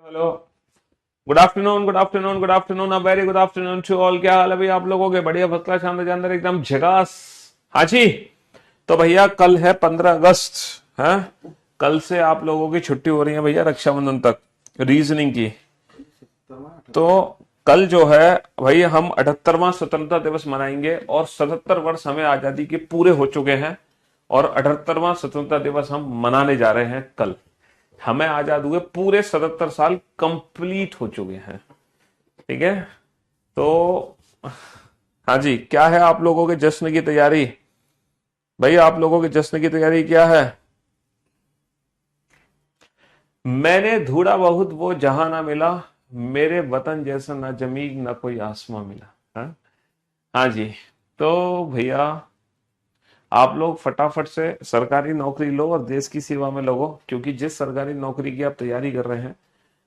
Hello. Good afternoon, good afternoon, good afternoon, a very good afternoon to all. क्या हाल है भाई आप लोगों के? बढ़िया, फर्स्ट क्लास, शानदार जानदार, एकदम झकास। हाँ जी। तो भैया कल है 15 अगस्त है। कल से आप लोगों की छुट्टी हो रही है भैया, रक्षाबंधन तक, रीजनिंग की। तो कल जो है भाई हम 78वां स्वतंत्रता दिवस मनाएंगे और 77 वर्ष हमें आजादी के पूरे हो चुके हैं। और 78वां स्वतंत्रता दिवस हम मनाने जा रहे हैं कल। हमें आजाद हुए पूरे 77 साल कंप्लीट हो चुके हैं। ठीक है। तो हाँ जी, क्या है आप लोगों के जश्न की तैयारी? भाई आप लोगों के जश्न की तैयारी क्या है? मैंने ढूंढा बहुत वो जहां ना मिला, मेरे वतन जैसा ना जमी ना कोई आसमां मिला। हाँ। हाँ जी। तो भैया आप लोग फटाफट से सरकारी नौकरी लो और देश की सेवा में लगो, क्योंकि जिस सरकारी नौकरी की आप तैयारी कर रहे हैं,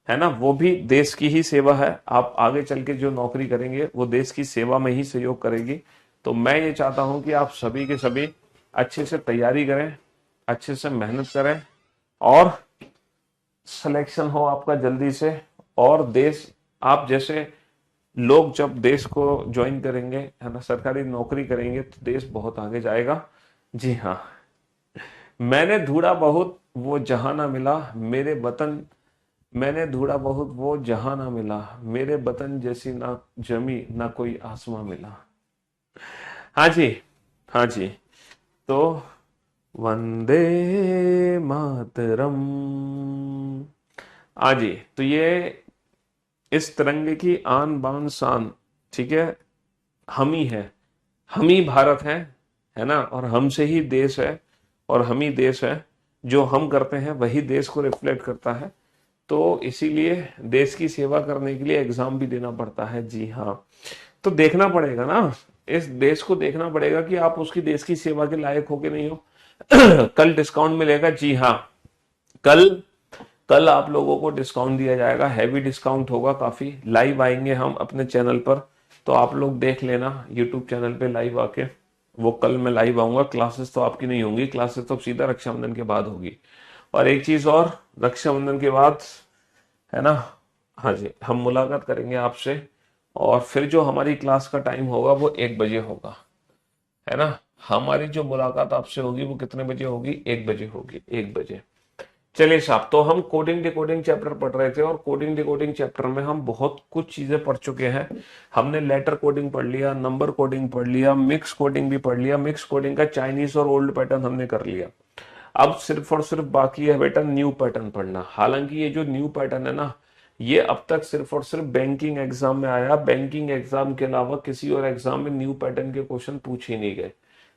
है ना, वो भी देश की ही सेवा है। आप आगे चल के जो नौकरी करेंगे वो देश की सेवा में ही सहयोग करेगी। तो मैं ये चाहता हूं कि आप सभी के सभी अच्छे से तैयारी करें, अच्छे से मेहनत करें और सिलेक्शन हो आपका जल्दी से। और देश, आप जैसे लोग जब देश को ज्वाइन करेंगे, है ना, सरकारी नौकरी करेंगे, तो देश बहुत आगे जाएगा। जी हाँ। मैंने ढूंढा बहुत वो जहां ना मिला, मेरे वतन, मैंने ढूंढा बहुत वो जहां ना मिला, मेरे वतन जैसी ना जमी ना कोई आसमां मिला। हाँ जी। हाँ जी। तो वंदे मातरम। हाँ जी। तो ये इस तिरंगे की आन बान शान, ठीक है, हम ही है, हम ही भारत है ना, और हमसे ही देश है, और हम ही देश है। जो हम करते हैं वही देश को रिफ्लेक्ट करता है। तो इसीलिए देश की सेवा करने के लिए एग्जाम भी देना पड़ता है। जी हाँ। तो देखना पड़ेगा ना, इस देश को देखना पड़ेगा कि आप उसकी देश की सेवा के लायक हो कि नहीं हो। कल डिस्काउंट मिलेगा। जी हाँ। कल कल आप लोगों को डिस्काउंट दिया जाएगा, हैवी डिस्काउंट होगा, काफी। लाइव आएंगे हम अपने चैनल पर, तो आप लोग देख लेना यूट्यूब चैनल पे लाइव आके। वो कल मैं लाइव आऊंगा, क्लासेस तो आपकी नहीं होंगी, क्लासेस तो सीधा रक्षाबंधन के बाद होगी। और एक चीज और, रक्षाबंधन के बाद, है ना, हाँ जी, हम मुलाकात करेंगे आपसे। और फिर जो हमारी क्लास का टाइम होगा वो 1 बजे होगा, है ना। हमारी जो मुलाकात आपसे होगी वो कितने बजे होगी? 1 बजे होगी, 1 बजे। चलिए साहब, तो हम कोडिंग डिकोडिंग चैप्टर पढ़ रहे थे, और कोडिंग डिकोडिंग चैप्टर में हम बहुत कुछ चीजें पढ़ चुके हैं। हमने लेटर कोडिंग पढ़ लिया, नंबर कोडिंग पढ़ लिया, मिक्स कोडिंग भी पढ़ लिया। मिक्स कोडिंग का चाइनीज और ओल्ड पैटर्न हमने कर लिया। अब सिर्फ और सिर्फ बाकी है बेटा न्यू पैटर्न पढ़ना। हालांकि ये जो न्यू पैटर्न है ना, ये अब तक सिर्फ और सिर्फ बैंकिंग एग्जाम में आया। बैंकिंग एग्जाम के अलावा किसी और एग्जाम में न्यू पैटर्न के क्वेश्चन पूछ ही नहीं गए।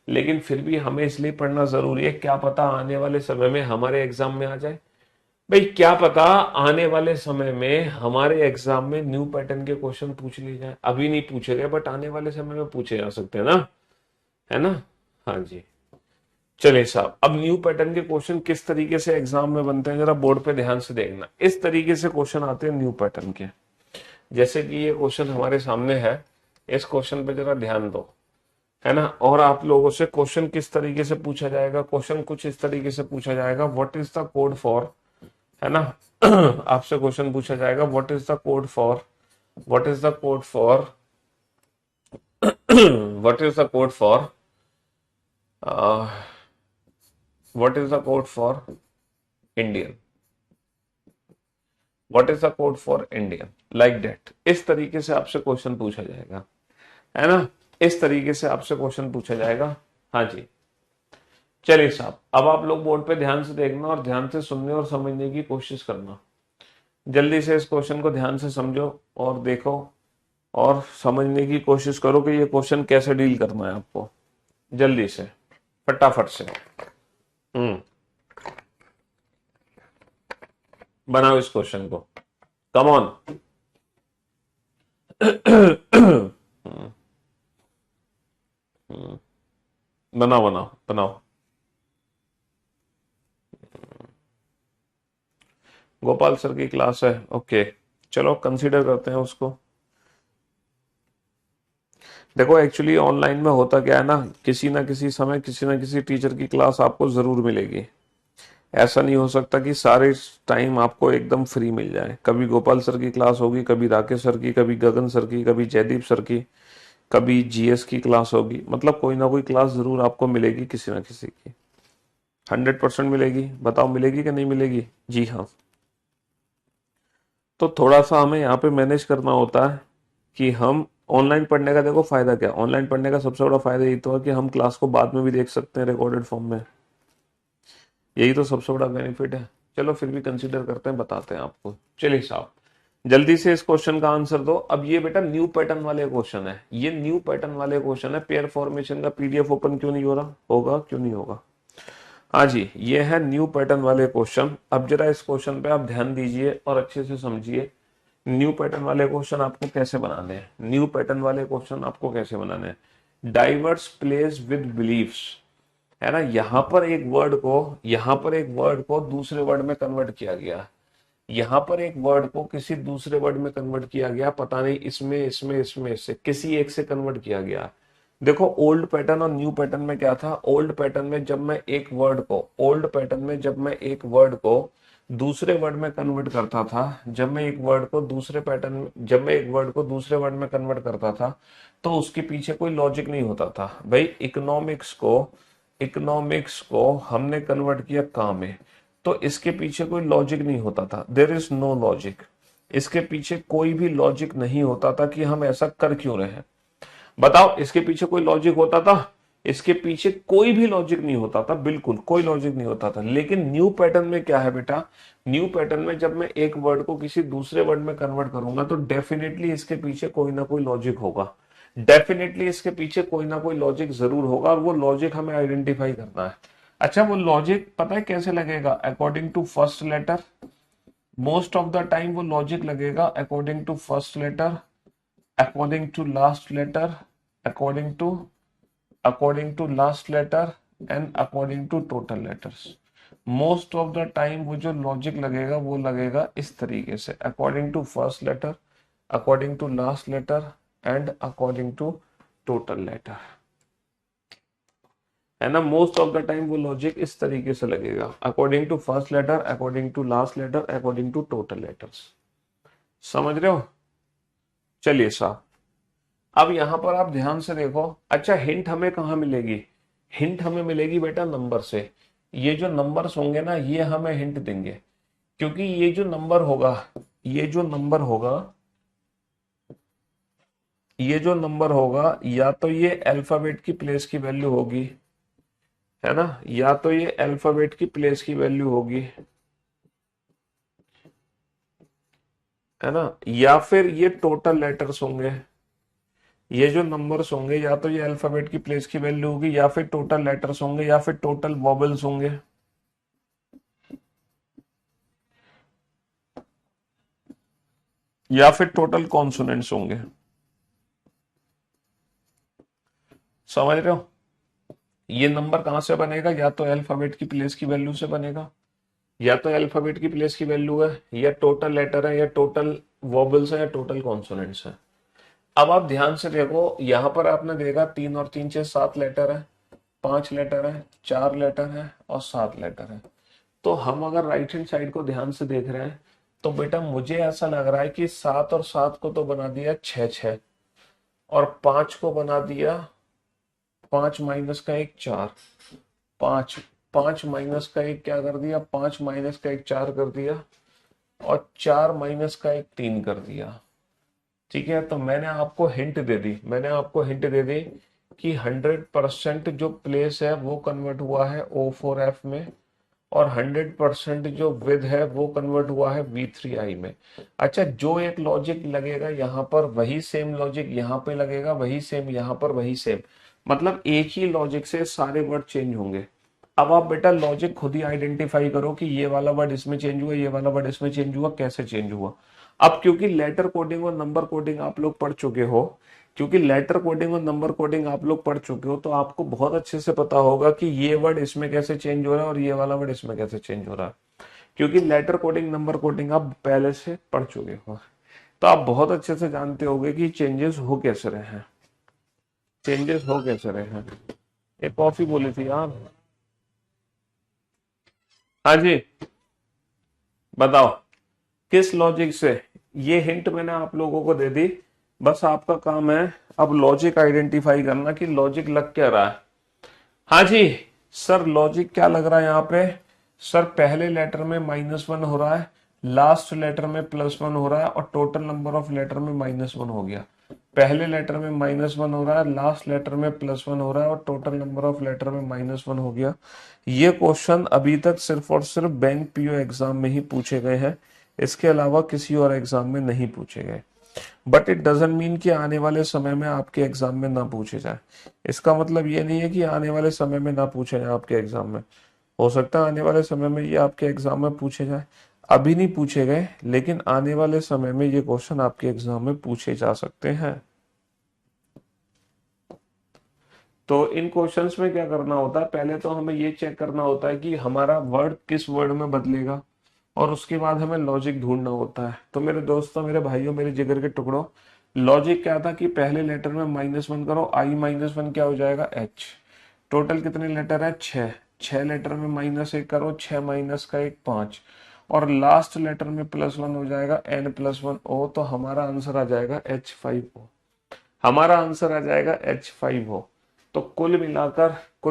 लेकिन फिर भी हमें इसलिए पढ़ना जरूरी है, क्या पता आने वाले समय में हमारे एग्जाम में आ जाए। भाई क्या पता आने वाले समय में हमारे एग्जाम में न्यू पैटर्न के क्वेश्चन पूछ लिए जाए। अभी नहीं पूछे गए, बट आने वाले समय में पूछे जा सकते हैं ना, है ना। हाँ जी। चलिए साहब, अब न्यू पैटर्न के क्वेश्चन किस तरीके से एग्जाम में बनते हैं, जरा बोर्ड पे ध्यान से देखना। इस तरीके से क्वेश्चन आते हैं न्यू पैटर्न के। जैसे कि ये क्वेश्चन हमारे सामने है, इस क्वेश्चन पे जरा ध्यान दो, है ना। और आप लोगों से क्वेश्चन किस तरीके से पूछा जाएगा? क्वेश्चन कुछ इस तरीके से पूछा जाएगा, what is the code for, है ना। आपसे क्वेश्चन पूछा जाएगा, what is the code for, what is the code for, what is the code for, what is the code for Indian, what is the code for Indian, like that. इस तरीके से आपसे question पूछा जाएगा, है ना। इस तरीके से आपसे क्वेश्चन पूछा जाएगा। हाँ जी। चलिए साहब, अब आप लोग बोर्ड पे ध्यान से देखना और ध्यान से सुनने और समझने की कोशिश करना। जल्दी से इस क्वेश्चन को ध्यान से समझो और देखो, और समझने की कोशिश करो कि ये क्वेश्चन कैसे डील करना है आपको। जल्दी से, फटाफट से। हम्म। बनाओ इस क्वेश्चन को, कम ऑन। बनाओ बनाओ बनाओ। गोपाल सर की क्लास है, ओके। चलो कंसीडर करते हैं उसको। देखो एक्चुअली ऑनलाइन में होता क्या है ना किसी ना किसी समय किसी ना किसी टीचर की क्लास आपको जरूर मिलेगी। ऐसा नहीं हो सकता कि सारे टाइम आपको एकदम फ्री मिल जाए। कभी गोपाल सर की क्लास होगी, कभी राकेश सर की, कभी गगन सर की, कभी जयदीप सर की, कभी जीएस की क्लास होगी। मतलब कोई ना कोई क्लास जरूर आपको मिलेगी किसी ना किसी की। 100% मिलेगी। बताओ मिलेगी कि नहीं मिलेगी? जी हाँ। तो थोड़ा सा हमें यहाँ पे मैनेज करना होता है कि हम ऑनलाइन पढ़ने का, देखो फायदा क्या, ऑनलाइन पढ़ने का सबसे बड़ा फायदा ये तो है कि हम क्लास को बाद में भी देख सकते हैं रिकॉर्डेड फॉर्म में। यही तो सबसे बड़ा बेनिफिट है। चलो फिर भी कंसीडर करते हैं, बताते हैं आपको। चलिए साहब, जल्दी से इस क्वेश्चन का आंसर दो। अब ये बेटा न्यू पैटर्न वाले क्वेश्चन है, ये न्यू पैटर्न वाले क्वेश्चन है। पेयर फॉर्मेशन का पीडीएफ ओपन क्यों नहीं हो रहा? होगा, क्यों नहीं होगा? हाँ जी, ये है न्यू पैटर्न वाले क्वेश्चन। अब जरा इस क्वेश्चन पे आप ध्यान दीजिए और अच्छे से समझिए। न्यू पैटर्न वाले क्वेश्चन आपको कैसे बनाने हैं? न्यू पैटर्न वाले क्वेश्चन आपको कैसे बनाने हैं? डाइवर्स प्लेस विद बिलीव्स, है ना। यहां पर एक वर्ड को दूसरे वर्ड में कन्वर्ट किया गया। यहां पर एक वर्ड को किसी दूसरे वर्ड में कन्वर्ट किया गया, पता नहीं इसमें इसमें इसमें से किसी एक से कन्वर्ट किया गया। देखो ओल्ड पैटर्न और न्यू पैटर्न में क्या था? ओल्ड पैटर्न में जब मैं एक वर्ड को ओल्ड पैटर्न में जब मैं एक वर्ड को दूसरे वर्ड में कन्वर्ट करता था, जब मैं एक वर्ड को दूसरे पैटर्न में जब मैं एक वर्ड को दूसरे वर्ड में कन्वर्ट करता था, तो उसके पीछे कोई लॉजिक नहीं होता था। भाई इकोनॉमिक्स को हमने कन्वर्ट किया का में, तो इसके पीछे कोई लॉजिक नहीं होता था। There is no logic. इसके पीछे कोई भी लॉजिक नहीं होता था कि हम ऐसा कर क्यों रहे हैं। बताओ, इसके पीछे कोई लॉजिक होता था? इसके पीछे कोई भी लॉजिक नहीं होता था, बिल्कुल कोई लॉजिक नहीं होता था। लेकिन न्यू पैटर्न में क्या है बेटा? न्यू पैटर्न में जब मैं एक वर्ड को किसी दूसरे वर्ड में कन्वर्ट करूंगा, तो डेफिनेटली इसके पीछे कोई ना कोई लॉजिक होगा। डेफिनेटली इसके पीछे कोई ना कोई लॉजिक जरूर होगा, और वो लॉजिक हमें आइडेंटिफाई करना है। अच्छा, वो लॉजिक पता है कैसे लगेगा? According to first letter. Most of the time वो लॉजिक लगेगा according to first letter, according to last letter, according to last letter and according to total letters। Most of the time वो जो logic लगेगा वो लगेगा इस तरीके से, according to first letter, according to last letter and according to total letter, है ना। मोस्ट ऑफ द टाइम वो लॉजिक इस तरीके से लगेगा, according to first letter, according to last letter, according to total letters. समझ रहे हो? चलिए साहब, अब यहां पर आप ध्यान से देखो। अच्छा, हिंट हमें कहाँ मिलेगी? हिंट हमें मिलेगी बेटा नंबर से। ये जो नंबर्स होंगे ना, ये हमें हिंट देंगे। क्योंकि ये जो नंबर होगा ये जो नंबर होगा, या तो ये अल्फाबेट की प्लेस की वैल्यू होगी, है ना, या तो ये अल्फाबेट की प्लेस की वैल्यू होगी, है ना, या फिर ये टोटल लेटर्स होंगे। ये जो नंबर्स होंगे, या तो ये अल्फाबेट की प्लेस की वैल्यू होगी, या फिर टोटल लेटर्स होंगे, या फिर टोटल वॉबल्स होंगे, या फिर टोटल कॉन्सोनेंट्स होंगे। समझ रहे हो? ये नंबर कहां से बनेगा? या तो अल्फाबेट की प्लेस की वैल्यू से बनेगा, या तो अल्फाबेट की प्लेस की वैल्यू है, या टोटल लेटर है, या टोटल वॉबल्स है, या टोटल कॉन्सोनेंट्स है। अब आप ध्यान से देखो, यहां पर आपने देखा 3 और 3 6 7 लेटर है, 5 लेटर है, 4 लेटर है और 7 लेटर है। तो हम अगर राइट हैंड साइड को ध्यान से देख रहे हैं, तो बेटा मुझे ऐसा लग रहा है कि 7 और 7 को तो बना दिया 6 6, और 5 को बना दिया 5 माइनस का एक 4, 5 5 माइनस का एक क्या कर दिया? 5 माइनस का एक 4 कर दिया, और 4 माइनस का एक 3 कर दिया। ठीक है, तो मैंने आपको हिंट दे दी कि 100% जो प्लेस है वो कन्वर्ट हुआ है O4F में, और 100% जो विद है वो कन्वर्ट हुआ है V3I में। अच्छा, जो एक लॉजिक लगेगा यहाँ पर, वही सेम लॉजिक यहाँ पे लगेगा, वही सेम यहाँ पर, वही सेम। मतलब एक ही लॉजिक से सारे वर्ड चेंज होंगे। अब आप बेटा लॉजिक खुद ही आइडेंटिफाई करो कि ये वाला वर्ड इसमें चेंज हुआ, ये वाला वर्ड इसमें चेंज हुआ, कैसे चेंज हुआ। अब क्योंकि लेटर कोडिंग और नंबर कोडिंग आप लोग पढ़ चुके हो, तो आपको बहुत अच्छे से पता होगा कि ये वर्ड इसमें कैसे चेंज हो रहा है और ये वाला वर्ड इसमें कैसे चेंज हो रहा है। क्योंकि लेटर कोडिंग नंबर कोडिंग आप पहले से पढ़ चुके हो, तो आप बहुत अच्छे से जानते होंगे कि चेंजेस हो कैसे रहे हैं। एक कॉफी बोली थी यार। हाँ जी, बताओ किस लॉजिक से। ये हिंट मैंने आप लोगों को दे दी, बस आपका काम है अब लॉजिक आइडेंटिफाई करना कि लॉजिक लग क्या रहा है। हाँ जी सर, लॉजिक क्या लग रहा है यहाँ पे। सर पहले लेटर में -1 हो रहा है, लास्ट लेटर में +1 हो रहा है और टोटल नंबर ऑफ लेटर में -1 हो गया। पहले लेटर में -1 हो रहा है, लास्ट लेटर में +1 हो रहा है और टोटल नंबर ऑफ लेटर में -1 हो गया। ये क्वेश्चन अभी तक सिर्फ और सिर्फ बैंक पीओ एग्जाम में ही पूछे गए हैं, इसके अलावा किसी और एग्जाम में नहीं पूछे गए। बट इट डजंट मीन कि आने वाले समय में आपके एग्जाम में ना पूछे जाए। इसका मतलब ये नहीं है कि आने वाले समय में ना पूछे जाए आपके एग्जाम में। हो सकता है आने वाले समय में ये आपके एग्जाम में पूछे जाए, अभी नहीं पूछे गए लेकिन आने वाले समय में ये क्वेश्चन आपके एग्जाम में पूछे जा सकते हैं। तो इन क्वेश्चंस में क्या करना होता है, पहले तो हमें ये चेक करना होता है कि हमारा वर्ड किस वर्ड में बदलेगा और उसके बाद हमें लॉजिक ढूंढना होता है। तो मेरे दोस्तों, मेरे भाइयों, मेरे जिगर के टुकड़ों, लॉजिक क्या था कि पहले लेटर में -1 करो, I-1 क्या हो जाएगा H। टोटल कितने लेटर है, 6। 6 लेटर में -1 करो, 6 माइनस का 1 5, और लास्ट लेटर में +1 हो जाएगा N+1O। तो हमारा आंसर आ जाएगा H5O। हमारा आंसर आ जाएगा H5O। तो कुल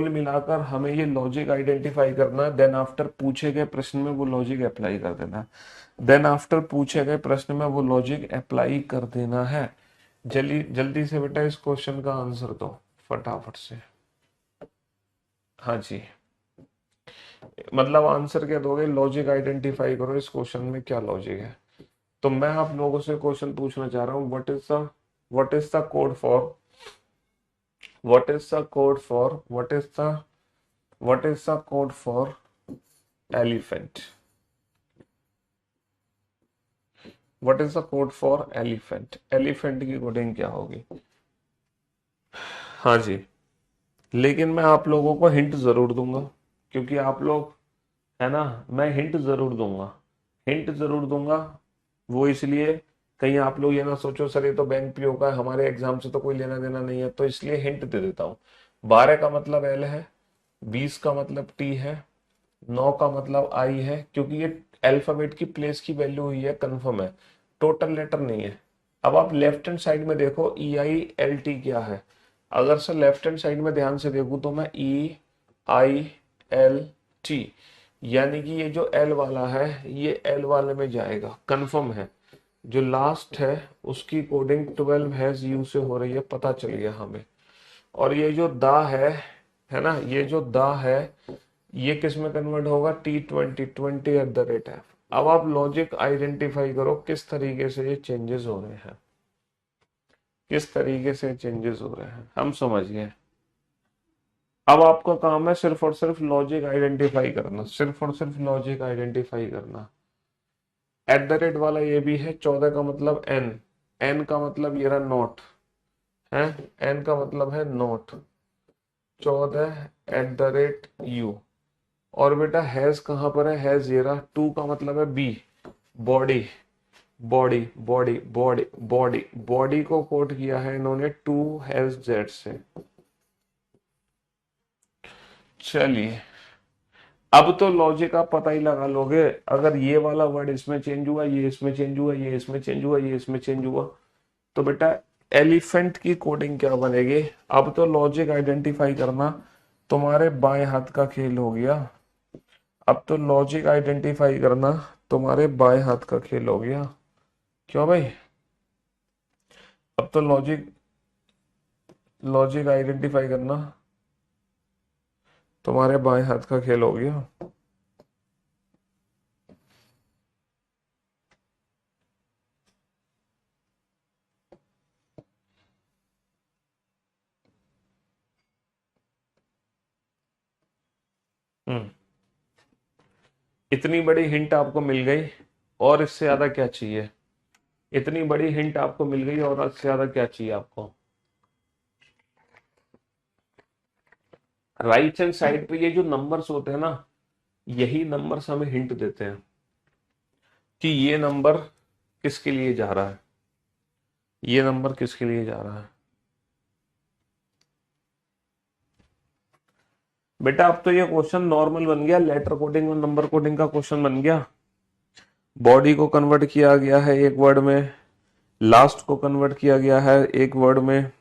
मिलाकर हमें ये लॉजिक आइडेंटिफाई करना है, देन आफ्टर पूछे गए प्रश्न में वो लॉजिक अप्लाई कर देना है। देन आफ्टर पूछे गए प्रश्न में वो लॉजिक अप्लाई कर देना है। जल्दी जल्दी से बेटा इस क्वेश्चन का आंसर दो फटाफट से। हाँ जी, मतलब आंसर क्या दोगे, लॉजिक आइडेंटिफाई करो इस क्वेश्चन में क्या लॉजिक है। तो मैं आप लोगों से क्वेश्चन पूछना चाह रहा हूँ, what is the code for what is the code for elephant? Elephant की कोडिंग क्या होगी। हाँ जी, लेकिन मैं आप लोगों को हिंट जरूर दूंगा, क्योंकि आप लोग, है ना, मैं हिंट जरूर दूंगा। वो इसलिए कहीं आप लोग ये ना सोचो सर ये तो बैंक पीओ का है, हमारे एग्जाम से तो कोई लेना देना नहीं है, तो इसलिए हिंट दे देता हूँ। 12 का मतलब एल है, 20 का मतलब टी है, 9 का मतलब आई है, क्योंकि ये अल्फाबेट की प्लेस की वैल्यू हुई है, कंफर्म है, टोटल लेटर नहीं है। अब आप लेफ्ट हैंड साइड में देखो EILT क्या है। अगर सर लेफ्ट हैंड साइड में ध्यान से देखूं तो मैं EILT, यानी कि ये जो एल वाला है ये एल वाले में जाएगा, कंफर्म है। जो लास्ट है उसकी कोडिंग 12 हैज यू से हो रही है, पता चल गया हमें। और ये जो दा है ना, ये जो दा है ये किस में कन्वर्ट होगा, T20 20 @ F। अब आप लॉजिक आइडेंटिफाई करो किस तरीके से ये चेंजेस हो रहे हैं, किस तरीके से चेंजेस हो रहे हैं, हम समझ गए। अब आपका काम है सिर्फ और सिर्फ लॉजिक आइडेंटिफाई करना, सिर्फ और सिर्फ लॉजिक आइडेंटिफाई करना। वाला ये भी है, 14 का मतलब एन, एन का मतलब ये रहा नॉट है, एन का मतलब है नॉट, 14 @ U। और बेटा हैज कहां पर है, हैज ये रहा, 2 का मतलब है बी, बॉडी, बॉडी को कोट किया है इन्होंने 2 हैज जेड से। चलिए, अब तो लॉजिक आप पता ही लगा लोगे, अगर ये वाला वर्ड इसमें चेंज हुआ, ये इसमें चेंज हुआ, ये इसमें चेंज हुआ, ये इसमें चेंज हुआ, तो बेटा एलिफेंट की कोडिंग क्या बनेगी। अब तो लॉजिक आइडेंटिफाई करना तुम्हारे बाएं हाथ का खेल हो गया। अब तो लॉजिक आइडेंटिफाई करना तुम्हारे बाएं हाथ का खेल हो गया। क्यों भाई, अब तो लॉजिक लॉजिक आइडेंटिफाई करना तुम्हारे बाएं हाथ का खेल हो गया। हम्म, इतनी बड़ी हिंट आपको मिल गई, और इससे ज्यादा क्या चाहिए। इतनी बड़ी हिंट आपको मिल गई और इससे ज्यादा क्या चाहिए आपको। राइट हैंड साइड पे ये जो नंबर्स होते हैं ना, यही नंबर्स हमें हिंट देते हैं कि ये नंबर किसके लिए जा रहा है, ये नंबर किसके लिए जा रहा है। बेटा अब तो ये क्वेश्चन नॉर्मल बन गया, लेटर कोडिंग और नंबर कोडिंग का क्वेश्चन बन गया। बॉडी को कन्वर्ट किया गया है एक वर्ड में, लास्ट को कन्वर्ट किया गया है एक वर्ड में।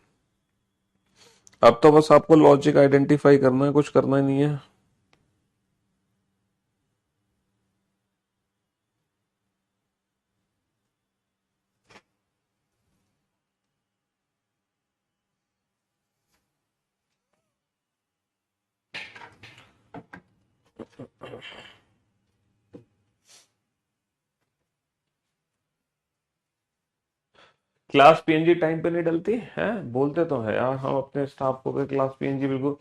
अब तो बस आपको लॉजिक आइडेंटिफाई करना है, कुछ करना ही नहीं है। क्लास पीएनजी टाइम पे नहीं डलती है, बोलते तो है यार हम अपने स्टाफ को कि क्लास पीएनजी बिल्कुल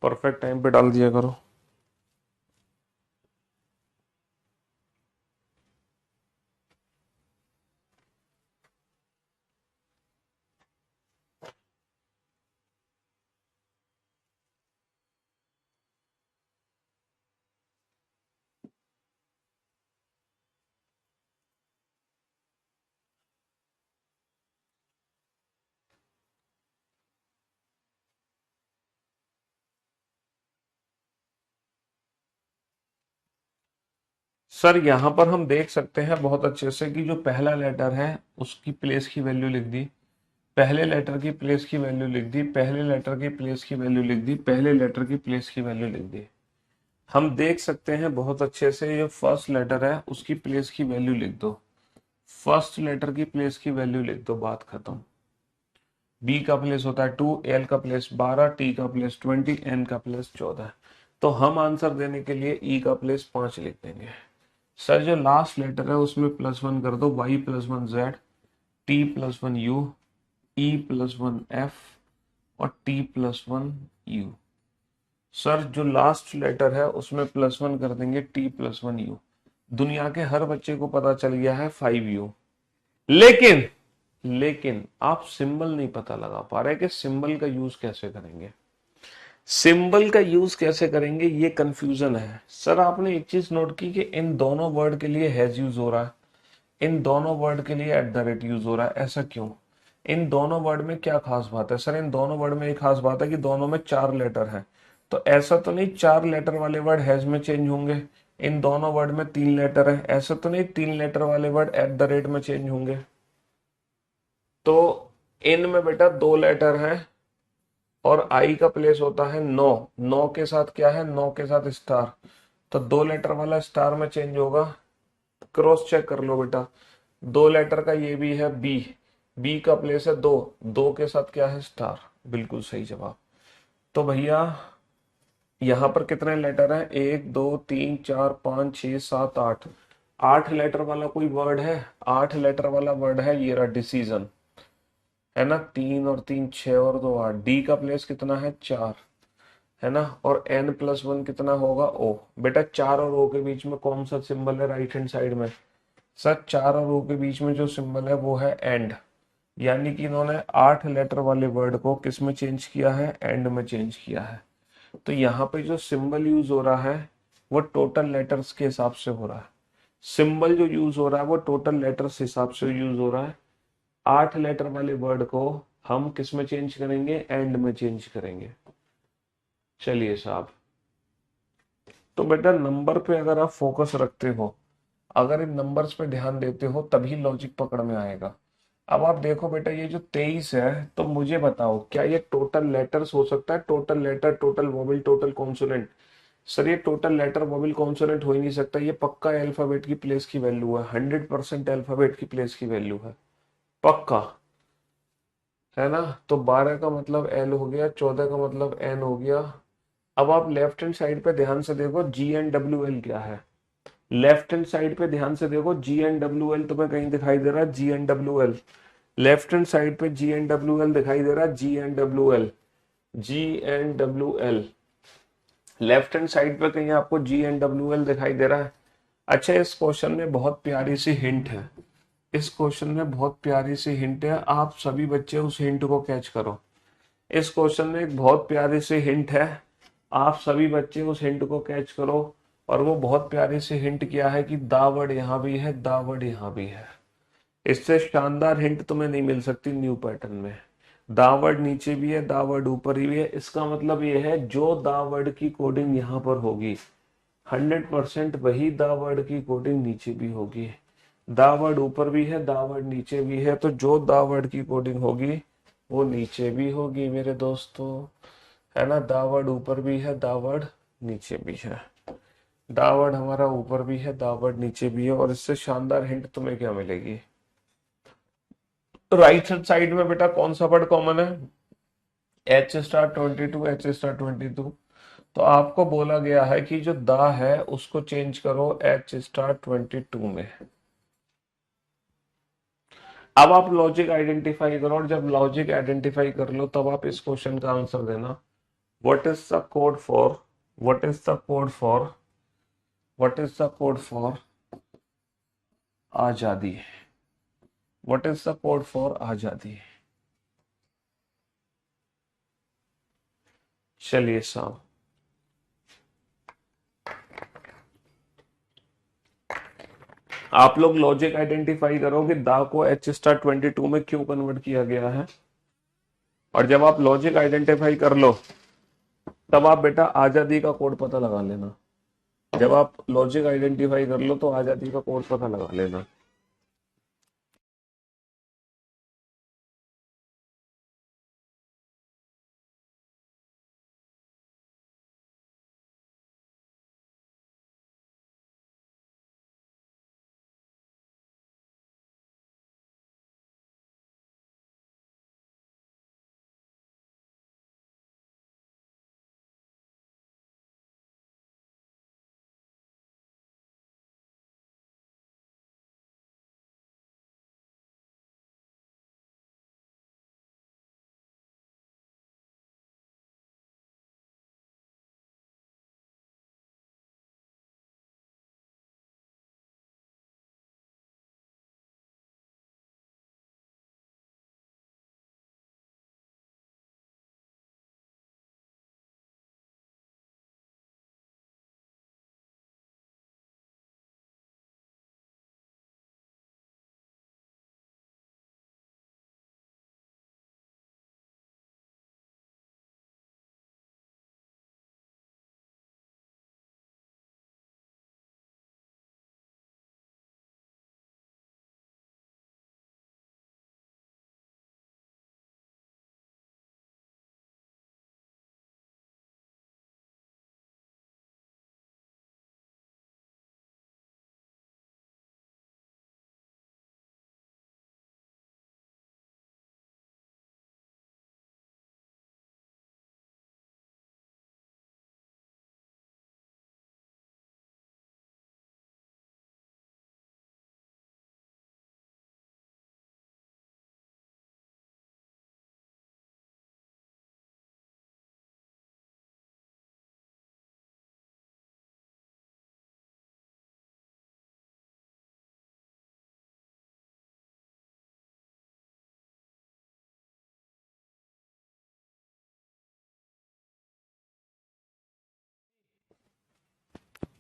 परफेक्ट टाइम पे डाल दिया करो। सर यहाँ पर हम देख सकते हैं बहुत अच्छे से कि जो पहला लेटर है उसकी प्लेस की वैल्यू लिख दी, पहले लेटर की प्लेस की वैल्यू लिख दी, पहले लेटर की प्लेस की वैल्यू लिख दी, पहले लेटर की प्लेस की वैल्यू लिख दी। हम देख सकते हैं बहुत अच्छे से जो फर्स्ट लेटर है उसकी प्लेस की वैल्यू लिख दो, फर्स्ट लेटर की प्लेस की वैल्यू लिख दो, बात खत्म। बी का प्लेस होता है 2, एल का प्लेस 12, टी का प्लेस 20, एन का प्लेस 14। तो हम आंसर देने के लिए ई का प्लेस 5 लिख देंगे। सर जो लास्ट लेटर है उसमें +1 कर दो, y +1 z, t +1 u, e +1 f और t +1 u। सर जो लास्ट लेटर है उसमें +1 कर देंगे, t +1 u। दुनिया के हर बच्चे को पता चल गया है 5u। लेकिन लेकिन आप सिंबल नहीं पता लगा पा रहे कि सिंबल का यूज कैसे करेंगे, सिंबल का यूज कैसे करेंगे, ये कंफ्यूजन है। सर आपने एक चीज नोट की कि इन दोनों वर्ड के लिए हैज यूज हो रहा है, इन दोनों वर्ड के लिए @ यूज हो रहा है, ऐसा क्यों? इन दोनों वर्ड में क्या खास बात है? सर इन दोनों वर्ड में एक खास बात है कि दोनों में 4 लेटर हैं, तो ऐसा तो नहीं 4 लेटर वाले वर्ड हैज में चेंज होंगे। इन दोनों वर्ड में 3 लेटर है, ऐसा तो नहीं 3 लेटर वाले वर्ड @ में चेंज होंगे। तो इन में बेटा 2 लेटर हैं और आई का प्लेस होता है 9, 9 के साथ क्या है, 9 के साथ स्टार, तो 2 लेटर वाला स्टार में चेंज होगा। क्रॉस चेक कर लो बेटा, 2 लेटर का ये भी है बी, बी का प्लेस है 2, 2 के साथ क्या है स्टार, बिल्कुल सही जवाब। तो भैया यहाँ पर कितने लेटर हैं, 1 2 3 4 5 6 7 8, 8 लेटर वाला कोई वर्ड है, 8 लेटर वाला वर्ड है ये रहा डिसीजन, है ना, 3 और 3 6 और 2 8। डी का प्लेस कितना है 4, है ना, और n+1 कितना होगा ओ। बेटा 4 और ओ के बीच में कौन सा सिंबल है राइट हैंड साइड में? सर 4 और ओ के बीच में जो सिंबल है वो है एंड, यानी कि इन्होंने 8 लेटर वाले वर्ड को किस में चेंज किया है, एंड में चेंज किया है। तो यहाँ पे जो सिंबल यूज हो रहा है वो टोटल लेटर्स के हिसाब से हो रहा है, सिंबल जो यूज हो रहा है वो टोटल लेटर्स हिसाब से यूज हो रहा है। 8 लेटर वाले वर्ड को हम किस में चेंज करेंगे, एंड में चेंज करेंगे। चलिए साहब, तो बेटा नंबर पे अगर आप फोकस रखते हो, अगर इन नंबर्स पे ध्यान देते हो तभी लॉजिक पकड़ में आएगा। अब आप देखो बेटा ये जो 23 है, तो मुझे बताओ क्या ये टोटल लेटर्स हो सकता है, total letter, total vowel, total consonant? Sir ये टोटल लेटर वोवेल कॉन्सोनेंट हो ही नहीं सकता, ये पक्का अल्फाबेट की प्लेस की वैल्यू है, 100% अल्फाबेट की प्लेस की वैल्यू है, पक्का, है ना। तो 12 का मतलब एल हो गया, 14 का मतलब एन हो गया। अब आप लेफ्ट हैंड साइड पे ध्यान से देखो GNWL क्या है, लेफ्ट हैंड साइड पे ध्यान से देखो GNWL तुम्हें कहीं दिखाई दे रहा है GNWL? लेफ्ट हैंड साइड पे GNWL दिखाई दे रहा है, GNWL, GNWL, left hand side पे कहीं आपको GNWL दिखाई दे रहा है? अच्छा इस क्वेश्चन में बहुत प्यारी सी हिंट है, इस क्वेश्चन में बहुत प्यारी सी हिंट है, आप सभी बच्चे उस हिंट को कैच करो। इस क्वेश्चन में एक बहुत प्यारी सी हिंट है, आप सभी बच्चे उस हिंट को कैच करो। और वो बहुत प्यारी सी हिंट क्या है कि दा वर्ड यहाँ भी है, दा वर्ड यहाँ भी है। इससे शानदार हिंट तुम्हें नहीं मिल सकती न्यू पैटर्न में। दावर्ड नीचे भी है, दावर्ड ऊपर भी है। इसका मतलब ये है जो दावर्ड की कोडिंग यहाँ पर होगी 100% वही दावर्ड की कोडिंग नीचे भी होगी। दावर्ड ऊपर भी है, दावर्ड नीचे भी है, तो जो दावर्ड की कोडिंग होगी वो नीचे भी होगी मेरे दोस्तों, है ना। दावर्ड ऊपर भी है, दावर्ड नीचे भी है। दावर्ड हमारा ऊपर भी है, दावर्ड नीचे भी है। और इससे शानदार हिंट तुम्हें क्या मिलेगी? राइट हैंड साइड में बेटा कौन सा वर्ड कॉमन है? H star 22, H star 22। तो आपको बोला गया है कि जो दा है उसको चेंज करो एच स्टार 22 में। अब आप लॉजिक आइडेंटिफाई करो, और जब लॉजिक आइडेंटिफाई कर लो तब आप इस क्वेश्चन का आंसर देना। What is the code for what is the code for what is the code for azadi? What is the code for azadi? चलिए साहब, आप लोग लॉजिक आइडेंटिफाई करो कि दा को एच स्टार 22 में क्यों कन्वर्ट किया गया है। और जब आप लॉजिक आइडेंटिफाई कर लो तब आप बेटा आजादी का कोड पता लगा लेना। जब आप लॉजिक आइडेंटिफाई कर लो तो आजादी का कोड पता लगा लेना।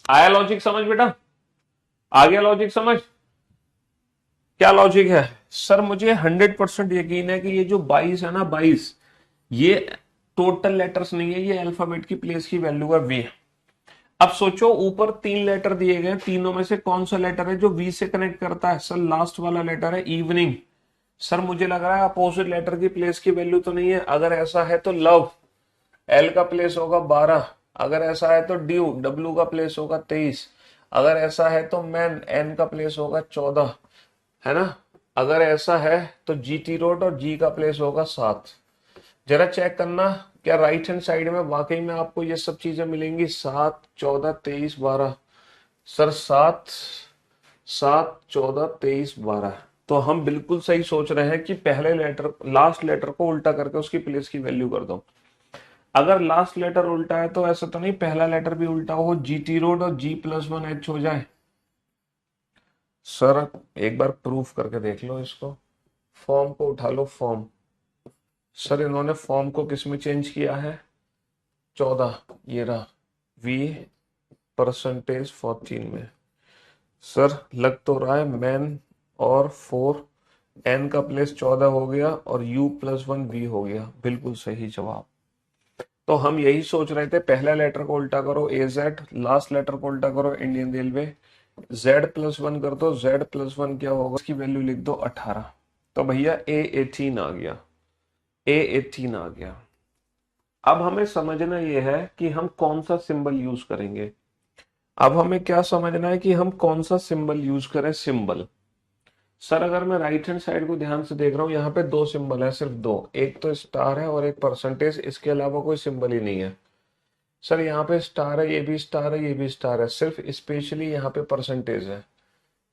आया लॉजिक समझ बेटा? आ गया लॉजिक समझ? क्या लॉजिक है? सर मुझे 100% यकीन है कि ये जो 22 है ना, 22 ये टोटल लेटर्स नहीं है, ये अल्फाबेट की प्लेस की वैल्यू है वी। अब सोचो ऊपर 3 लेटर दिए गए, तीनों में से कौन सा लेटर है जो वी से कनेक्ट करता है? सर लास्ट वाला लेटर है इवनिंग। सर मुझे लग रहा है अपोजिट लेटर की प्लेस की वैल्यू तो नहीं है। अगर ऐसा है तो लव, एल का प्लेस होगा 12। अगर ऐसा है तो ड्यू, डब्ल्यू का प्लेस होगा 23। अगर ऐसा है तो मैन, एन का प्लेस होगा 14, है ना। अगर ऐसा है तो जीटी रोड और जी का प्लेस होगा 7। जरा चेक करना क्या राइट हैंड साइड में वाकई में आपको ये सब चीजें मिलेंगी? 7, 14, 23, 12। सर 7, 7, 14, 23, 12। तो हम बिल्कुल सही सोच रहे हैं कि पहले लेटर लास्ट लेटर को उल्टा करके उसकी प्लेस की वैल्यू कर दो। अगर लास्ट लेटर उल्टा है तो ऐसा तो नहीं पहला लेटर भी उल्टा हो, जीटी रोड और G+1H हो जाए? सर एक बार प्रूफ करके देख लो इसको। फॉर्म को उठा लो, फॉर्म। सर इन्होंने फॉर्म को किस में चेंज किया है? 14, ये रहा, वी %14 में। सर लग तो रहा है मैन और 4 n का प्लेस 14 हो गया और u प्लस 1 v हो गया, बिल्कुल सही जवाब। तो हम यही सोच रहे थे, पहला लेटर को उल्टा करो AZ, लास्ट लेटर को उल्टा करो इंडियन रेलवे, Z प्लस 1 कर दो, Z प्लस 1 क्या होगा, इसकी वैल्यू लिख दो 18। तो भैया A18 आ गया, A18 आ गया। अब हमें समझना यह है कि हम कौन सा सिंबल यूज करेंगे। अब हमें क्या समझना है कि हम कौन सा सिंबल यूज करें। सिंबल सर, अगर मैं राइट हैंड साइड को ध्यान से देख रहा हूं, यहाँ पे दो सिंबल है, सिर्फ दो, एक तो स्टार है और एक परसेंटेज, इसके अलावा कोई सिंबल ही नहीं है। सर यहाँ पे स्टार है, ये भी स्टार है, ये भी स्टार है, सिर्फ स्पेशली यहाँ पे परसेंटेज है।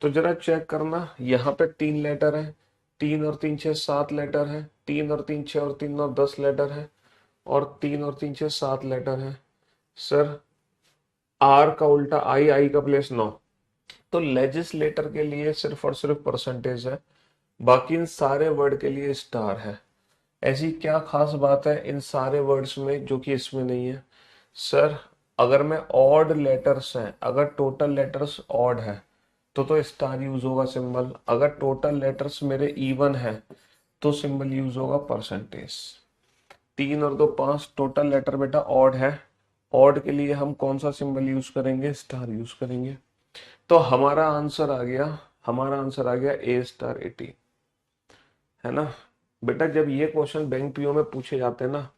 तो जरा चेक करना, यहाँ पे 3 लेटर है, 3 और 3 6 7 लेटर है, 3 और 3 6 और 3 9 10 लेटर है, और 3 और 3 6 7 लेटर है। सर आर का उल्टा आई, आई का प्लेस 9। तो लेजिस्लेटर के लिए सिर्फ और सिर्फ परसेंटेज है, बाकी इन सारे वर्ड के लिए स्टार है। ऐसी क्या खास बात है इन सारे वर्ड्स में जो कि इसमें नहीं है। सर अगर मैं ऑड लेटर्स हैं, अगर टोटल लेटर्स ऑड है तो स्टार यूज होगा सिंबल, अगर टोटल लेटर्स मेरे इवन है तो सिंबल यूज होगा परसेंटेज। 3 और 2 5, टोटल लेटर बेटा ऑड है, ऑड के लिए हम कौन सा सिंबल यूज करेंगे, स्टार यूज करेंगे। तो हमारा आंसर आ गया, हमारा आंसर आ गया A*18, है ना बेटा। जब ये क्वेश्चन बैंक पीओ में पूछे जाते हैं ना,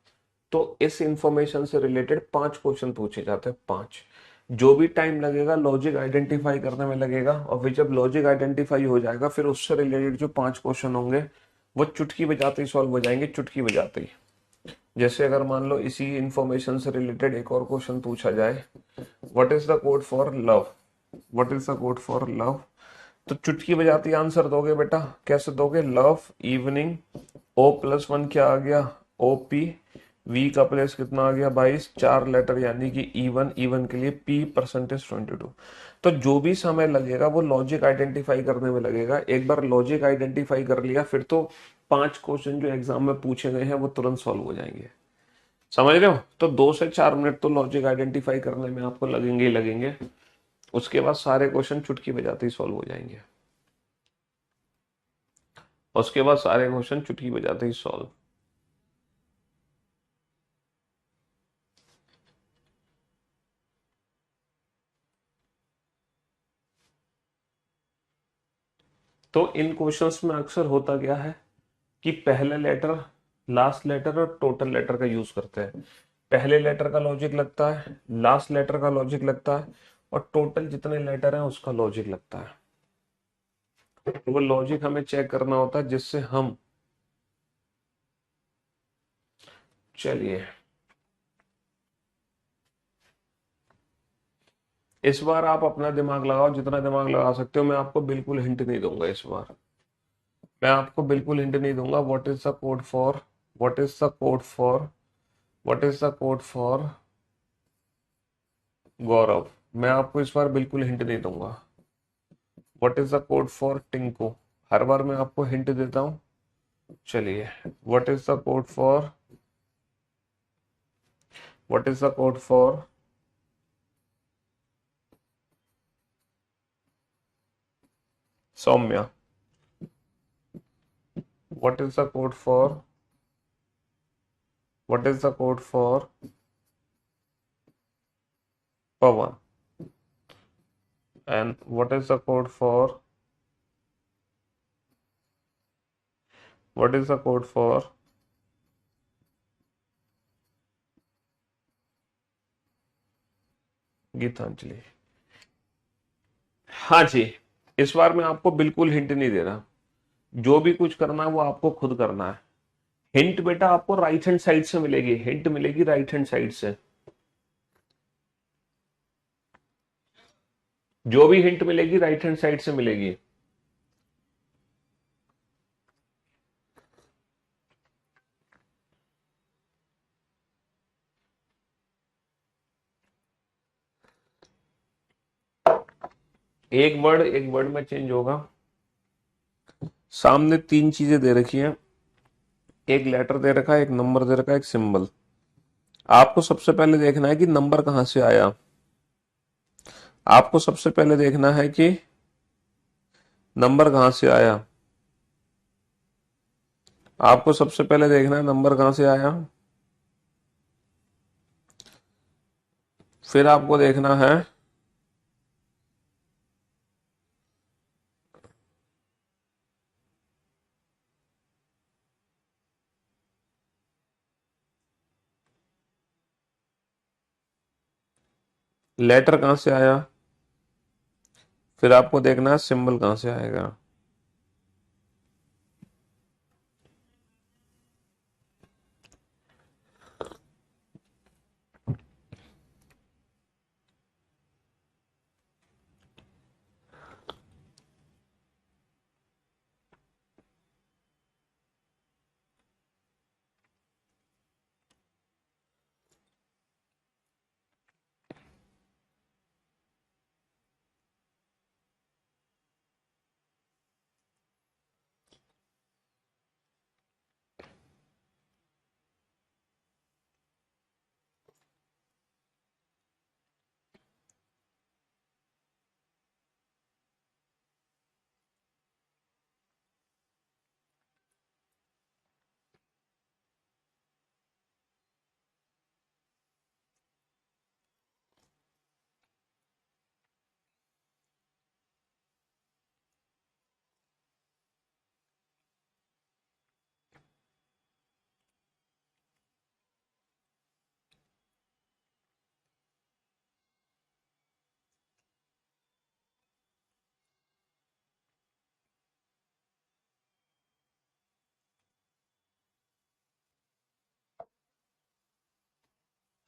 तो इस इंफॉर्मेशन से रिलेटेड 5 क्वेश्चन पूछे जाते हैं, 5। जो भी टाइम लगेगा लॉजिक आइडेंटिफाई करने में लगेगा, और फिर जब लॉजिक आइडेंटिफाई हो जाएगा फिर उससे रिलेटेड जो 5 क्वेश्चन होंगे वो चुटकी बजाते ही सॉल्व हो जाएंगे, चुटकी बजाते ही। जैसे अगर मान लो इसी इंफॉर्मेशन से रिलेटेड एक और क्वेश्चन पूछा जाए, what is the code for love, what is the code for love, तो चुटकी बजाती आंसर दोगे बेटा। कैसे दोगे, लव इवनिंग, O प्लस 1 क्या आ गया, OP, V का प्लेस कितना आ गया 22, 4 लेटर यानी कि इवन, इवन के लिए P परसेंटेज 22। तो जो भी समय लगेगा वो लॉजिक आइडेंटिफाई करने में लगेगा। एक बार लॉजिक आइडेंटिफाई कर लिया फिर तो 5 क्वेश्चन जो एग्जाम में पूछे गए हैं वो तुरंत सॉल्व हो जाएंगे, समझ रहे हो। तो 2 से 4 मिनट तो लॉजिक आइडेंटिफाई करने में आपको लगेंगे ही लगेंगे, उसके बाद सारे क्वेश्चन चुटकी बजाते ही सॉल्व हो जाएंगे, उसके बाद सारे क्वेश्चन चुटकी बजाते ही सॉल्व। तो इन क्वेश्चंस में अक्सर होता क्या है कि पहले लेटर, लास्ट लेटर और टोटल लेटर का यूज करते हैं। पहले लेटर का लॉजिक लगता है, लास्ट लेटर का लॉजिक लगता है, और टोटल जितने लेटर हैं उसका लॉजिक लगता है। तो वो लॉजिक हमें चेक करना होता है जिससे हम, चलिए इस बार आप अपना दिमाग लगाओ, जितना दिमाग लगा सकते हो। मैं आपको बिल्कुल हिंट नहीं दूंगा इस बार, मैं आपको बिल्कुल हिंट नहीं दूंगा। What is the code for, what is the code for, what is the code for Gaurav, मैं आपको इस बार बिल्कुल हिंट नहीं दूंगा। What is the code for Tinku, हर बार मैं आपको हिंट देता हूं। चलिए, what is the code for, what is the code for Saumya, what is the code for, what is the code for Pavan, and what is the code for, what is the code for Geetanjali. हाँ जी, इस बार मैं आपको बिल्कुल hint नहीं दे रहा, जो भी कुछ करना है वो आपको खुद करना है। हिंट बेटा आपको राइट हैंड साइड से मिलेगी, हिंट मिलेगी राइट हैंड साइड से, जो भी हिंट मिलेगी राइट हैंड साइड से मिलेगी। एक वर्ड में चेंज होगा। सामने 3 चीजें दे रखी हैं, एक लेटर दे रखा है, एक नंबर दे रखा है, एक सिंबल। आपको सबसे पहले देखना है कि नंबर कहां से आया, आपको सबसे पहले देखना है कि नंबर कहां से आया। आपको सबसे पहले देखना है नंबर कहां से आया, फिर आपको देखना है लेटर कहां से आया, फिर आपको देखना है सिंबल कहां से आएगा।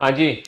हाँ जी।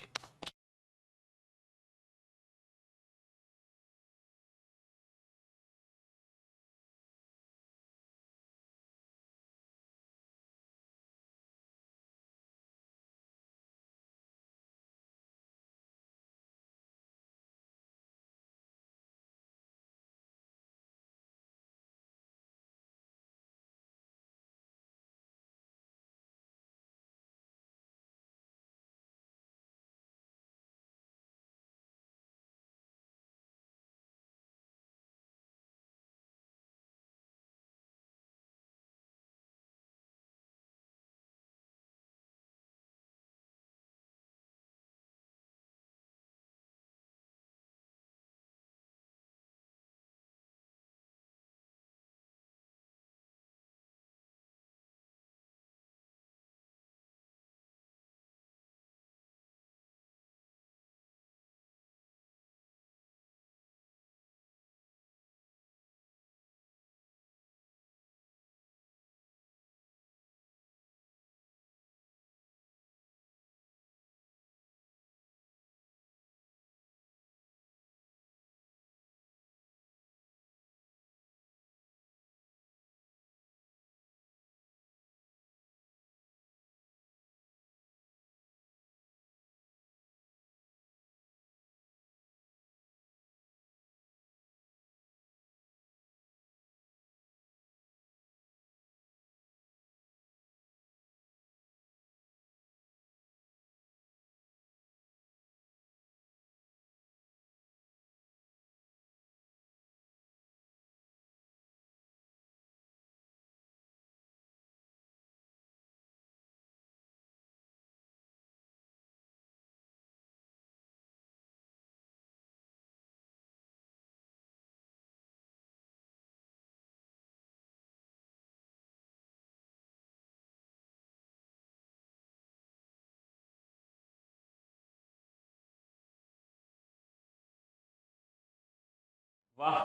वाह,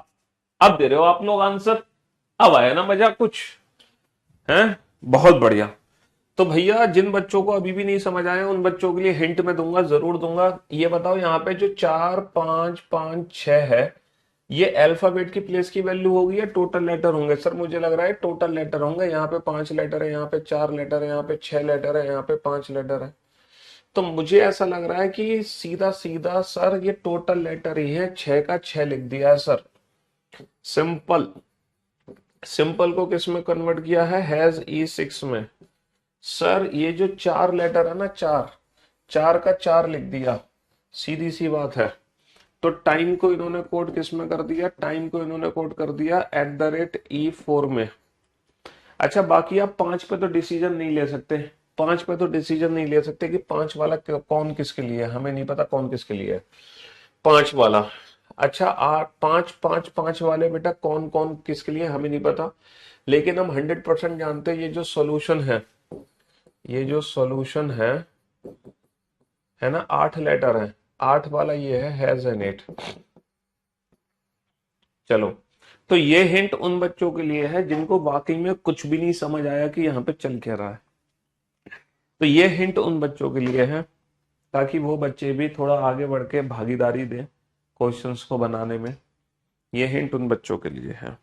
अब दे रहे हो आप लोग आंसर, अब आया ना मजा कुछ, है। बहुत बढ़िया। तो भैया जिन बच्चों को अभी भी नहीं समझ आया उन बच्चों के लिए हिंट मैं दूंगा, जरूर दूंगा। ये बताओ यहाँ पे जो 4 5 5 6 है, ये अल्फाबेट की प्लेस की वैल्यू होगी या टोटल लेटर होंगे? सर मुझे लग रहा है टोटल लेटर होंगे। यहाँ पे 5 लेटर है, यहाँ पे 4 लेटर है, यहाँ पे 6 लेटर है, यहाँ पे 5 लेटर है। तो मुझे ऐसा लग रहा है कि सीधा सीधा सर ये टोटल लेटर ही है, 6 का 6 लिख दिया है सर। सिंपल। सिंपल को किस में कन्वर्ट किया है? हैज E6 में। सर ये जो 4 लेटर है ना, 4 का 4 लिख दिया, सीधी सी बात है। तो टाइम को इन्होंने कोड किस में कर दिया? टाइम को इन्होंने कोड कर दिया @E4 में। अच्छा बाकी आप 5 पे तो डिसीजन नहीं ले सकते, 5 पे तो डिसीजन नहीं ले सकते कि 5 वाला कौन किसके लिए है, हमें नहीं पता कौन किसके लिए है 5 वाला। अच्छा 8 5 5 5 वाले बेटा कौन कौन किसके लिए हमें नहीं पता, लेकिन हम 100% जानते हैं ये जो सॉल्यूशन है, ये जो सॉल्यूशन है ना 8 लेटर है, 8 वाला ये है हैज एन 8। चलो तो ये हिंट उन बच्चों के लिए है जिनको वाकई में कुछ भी नहीं समझ आया कि यहाँ पे चल क्या रहा है। तो ये हिंट उन बच्चों के लिए है ताकि वो बच्चे भी थोड़ा आगे बढ़ के भागीदारी दें क्वेश्चंस को बनाने में। ये हिंट उन बच्चों के लिए है।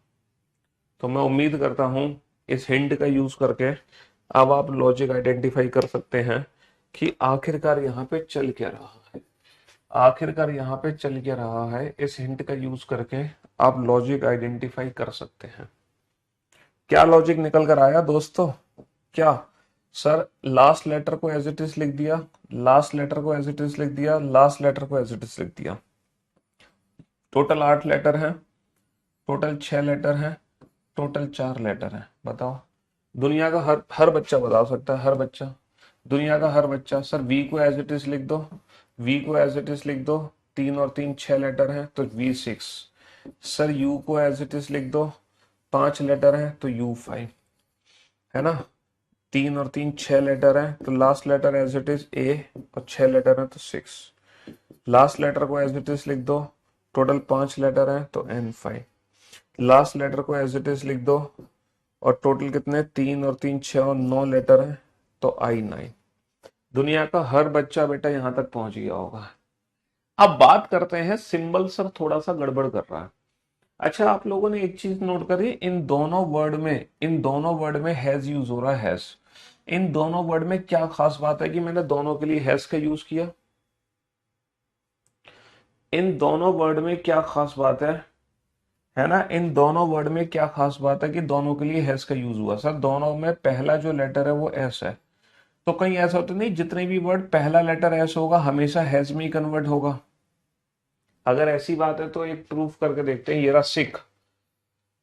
तो मैं उम्मीद करता हूं इस हिंट का यूज करके अब आप लॉजिक आइडेंटिफाई कर सकते हैं कि आखिरकार यहाँ पे चल क्या रहा है, आखिरकार यहाँ पे चल क्या रहा है। इस हिंट का यूज करके आप लॉजिक आइडेंटिफाई कर सकते हैं। क्या लॉजिक निकल कर आया दोस्तों? क्या सर लास्ट लेटर को एज इट इज लिख दिया, लास्ट लेटर को एज इट इज लिख दिया, लास्ट लेटर को एज इट इज लिख दिया। टोटल 8 लेटर है, टोटल 6 लेटर है, टोटल 4 लेटर है। बताओ दुनिया का हर हर बच्चा बता सकता है, हर बच्चा, दुनिया का हर बच्चा। सर वी को एज इट इज लिख दो, वी को एज इट इज लिख दो, 3 और 3 6 लेटर है तो V6। सर यू को एज इट इज लिख दो, 5 लेटर है तो U5, है ना। 3 और 3 6 लेटर है तो last letter as it is A, और 6 लेटर है तो 6। लास्ट लेटर को एज इट इज लिख दो, टोटल 5 लेटर है तो N5। लास्ट लेटर को एज इट इज लिख दो और टोटल कितने 3 और 3 6 और 9 लेटर है तो I9। दुनिया का हर बच्चा बेटा यहां तक पहुंच गया होगा। अब बात करते हैं सिंबल, सर थोड़ा सा गड़बड़ कर रहा है। अच्छा आप लोगों ने एक चीज नोट करी, इन दोनों वर्ड में, इन दोनों वर्ड में हैज यूज हो रहा है, हैज। इन दोनों वर्ड में क्या खास बात है कि मैंने दोनों के लिए हैज का यूज किया? इन दोनों वर्ड में क्या खास बात है ना, इन दोनों वर्ड में क्या खास बात है कि दोनों के लिए हैज का यूज हुआ? सर दोनों में पहला जो लेटर है वो एस है, तो कहीं ऐसा होता नहीं जितने भी वर्ड पहला लेटर एस होगा हमेशा हैज में ही कन्वर्ट होगा? अगर ऐसी बात है तो एक प्रूफ करके देखते हैं। ये रहा सिख,